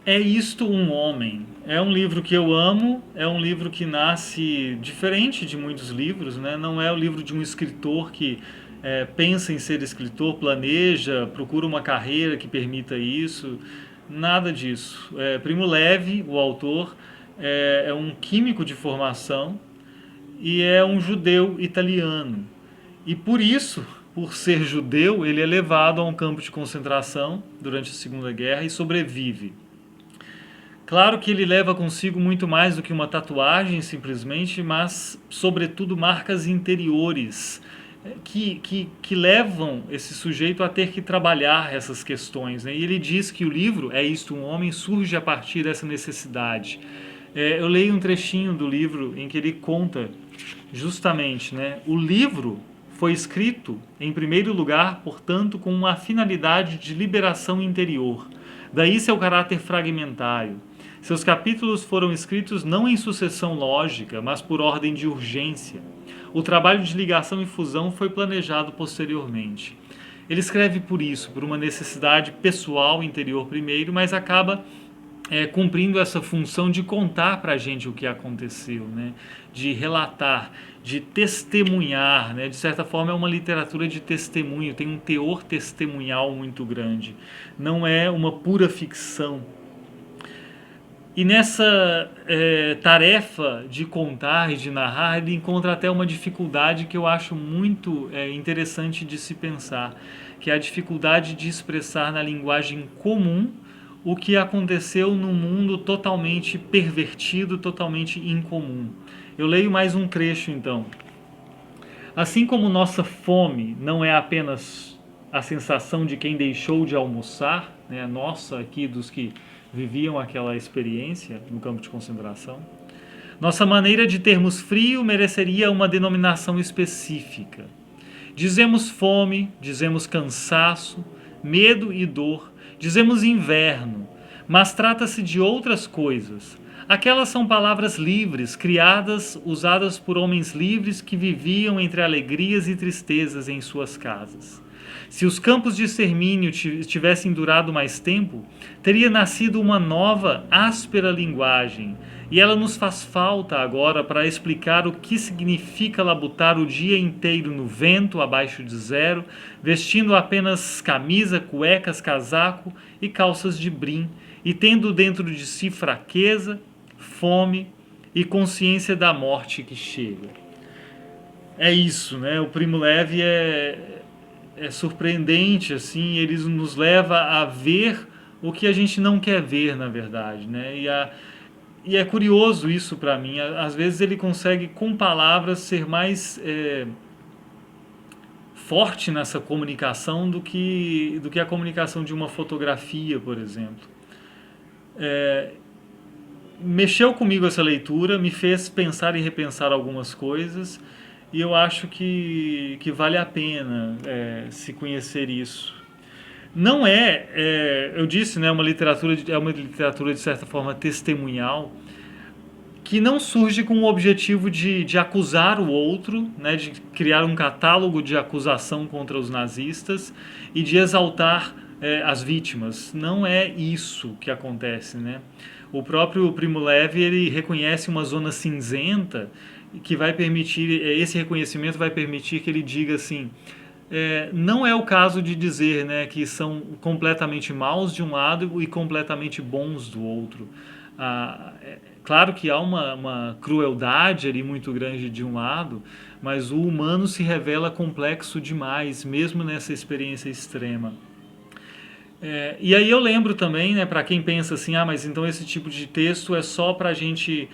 É Isto um Homem. É um livro que eu amo, é um livro que nasce diferente de muitos livros, né? Não é o livro de um escritor que pensa em ser escritor, planeja, procura uma carreira que permita isso. Nada disso. Primo Levi, o autor, é um químico de formação e é um judeu italiano. E por isso, por ser judeu, ele é levado a um campo de concentração durante a Segunda Guerra e sobrevive. Claro que ele leva consigo muito mais do que uma tatuagem simplesmente, mas sobretudo marcas interiores que levam esse sujeito a ter que trabalhar essas questões. Né? E ele diz que o livro, É Isto um Homem, surge a partir dessa necessidade. Eu leio um trechinho do livro em que ele conta justamente, né, o livro foi escrito, em primeiro lugar, portanto, com uma finalidade de liberação interior. Daí seu caráter fragmentário. Seus capítulos foram escritos não em sucessão lógica, mas por ordem de urgência. O trabalho de ligação e fusão foi planejado posteriormente. Ele escreve por isso, por uma necessidade pessoal interior primeiro, mas acaba cumprindo essa função de contar para a gente o que aconteceu, né? De relatar, de testemunhar. Né? De certa forma, é uma literatura de testemunho, tem um teor testemunhal muito grande. Não é uma pura ficção. E nessa tarefa de contar e de narrar, ele encontra até uma dificuldade que eu acho muito interessante de se pensar, que é a dificuldade de expressar na linguagem comum o que aconteceu num mundo totalmente pervertido, totalmente incomum. Eu leio mais um trecho então. Assim como nossa fome não é apenas a sensação de quem deixou de almoçar, né, nossa aqui dos que viviam aquela experiência no campo de concentração, nossa maneira de termos frio mereceria uma denominação específica. Dizemos fome, dizemos cansaço, medo e dor, dizemos inverno, mas trata-se de outras coisas. Aquelas são palavras livres, criadas, usadas por homens livres que viviam entre alegrias e tristezas em suas casas. Se os campos de extermínio tivessem durado mais tempo, teria nascido uma nova, áspera linguagem, e ela nos faz falta agora para explicar o que significa labutar o dia inteiro no vento, abaixo de zero, vestindo apenas camisa, cuecas, casaco e calças de brim, e tendo dentro de si fraqueza, fome e consciência da morte que chega. É isso, né? O Primo Levi é surpreendente, assim, ele nos leva a ver o que a gente não quer ver, na verdade, né? E é curioso isso para mim. Às vezes ele consegue, com palavras, ser mais forte nessa comunicação do que a comunicação de uma fotografia, por exemplo. Mexeu comigo essa leitura, me fez pensar e repensar algumas coisas, e eu acho que vale a pena se conhecer isso. Não eu disse, né, é uma literatura de certa forma testemunhal, que não surge com o objetivo de acusar o outro, né, de criar um catálogo de acusação contra os nazistas e de exaltar as vítimas. Não é isso que acontece, né? O próprio Primo Levi, ele reconhece uma zona cinzenta que vai permitir, esse reconhecimento vai permitir que ele diga assim, não é o caso de dizer, né, que são completamente maus de um lado e completamente bons do outro. Claro que há uma crueldade ali muito grande de um lado, mas o humano se revela complexo demais, mesmo nessa experiência extrema. E aí eu lembro também, né, para quem pensa assim, mas então esse tipo de texto é só para a gente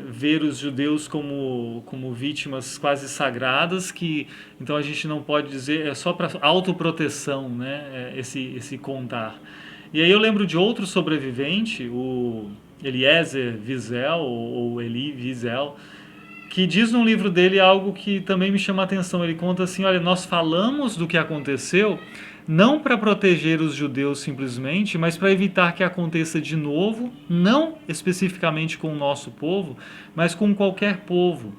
ver os judeus como vítimas quase sagradas, que então a gente não pode dizer, é só para autoproteção, né, esse contar. E aí eu lembro de outro sobrevivente, o Eliezer Wiesel, ou Elie Wiesel, que diz no livro dele algo que também me chama a atenção. Ele conta assim, olha, nós falamos do que aconteceu não para proteger os judeus simplesmente, mas para evitar que aconteça de novo, não especificamente com o nosso povo, mas com qualquer povo.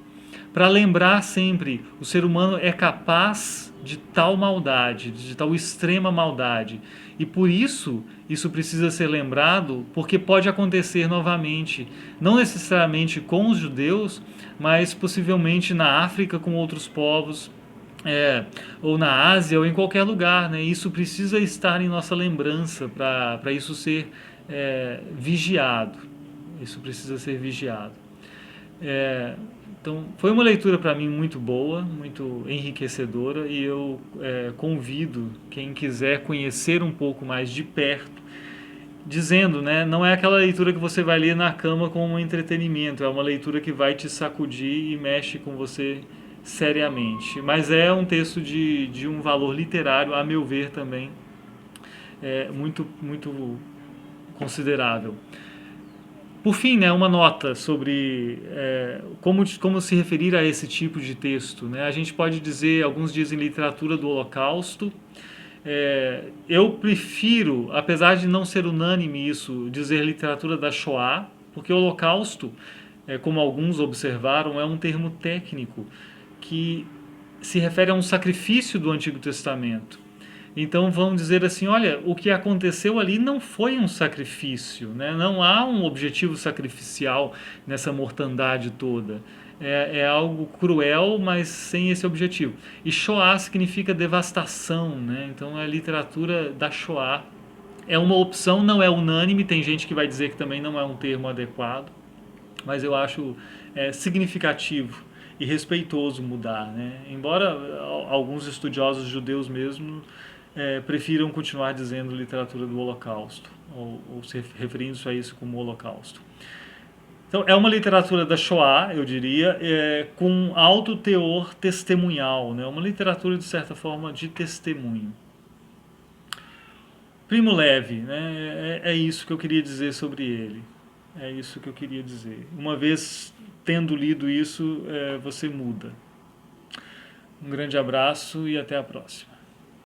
para lembrar sempre, o ser humano é capaz de tal maldade, de tal extrema maldade. E por isso, isso precisa ser lembrado, porque pode acontecer novamente, não necessariamente com os judeus, mas possivelmente na África com outros povos, ou na Ásia, ou em qualquer lugar, né? Isso precisa estar em nossa lembrança para isso ser vigiado. Isso precisa ser vigiado. Então, foi uma leitura para mim muito boa, muito enriquecedora, e eu convido quem quiser conhecer um pouco mais de perto, dizendo, né, não é aquela leitura que você vai ler na cama como um entretenimento, é uma leitura que vai te sacudir e mexe com você seriamente. Mas é um texto de um valor literário, a meu ver também, muito, muito considerável. Por fim, né, uma nota sobre como se referir a esse tipo de texto. Né? A gente pode dizer, alguns dizem literatura do Holocausto. Eu prefiro, apesar de não ser unânime isso, dizer literatura da Shoah, porque o Holocausto, como alguns observaram, é um termo técnico que se refere a um sacrifício do Antigo Testamento. Então vão dizer assim, olha, o que aconteceu ali não foi um sacrifício, né? Não há um objetivo sacrificial nessa mortandade toda. É algo cruel, mas sem esse objetivo. E Shoah significa devastação, né? Então a literatura da Shoah é uma opção, não é unânime, tem gente que vai dizer que também não é um termo adequado, mas eu acho significativo e respeitoso mudar, né? Embora alguns estudiosos judeus mesmo prefiram continuar dizendo literatura do Holocausto, ou se referindo-se a isso como Holocausto. Então, é uma literatura da Shoah, eu diria, com alto teor testemunhal, né? Uma literatura, de certa forma, de testemunho. Primo Levi, né? É isso que eu queria dizer sobre ele. É isso que eu queria dizer. Uma vez tendo lido isso, você muda. Um grande abraço e até a próxima.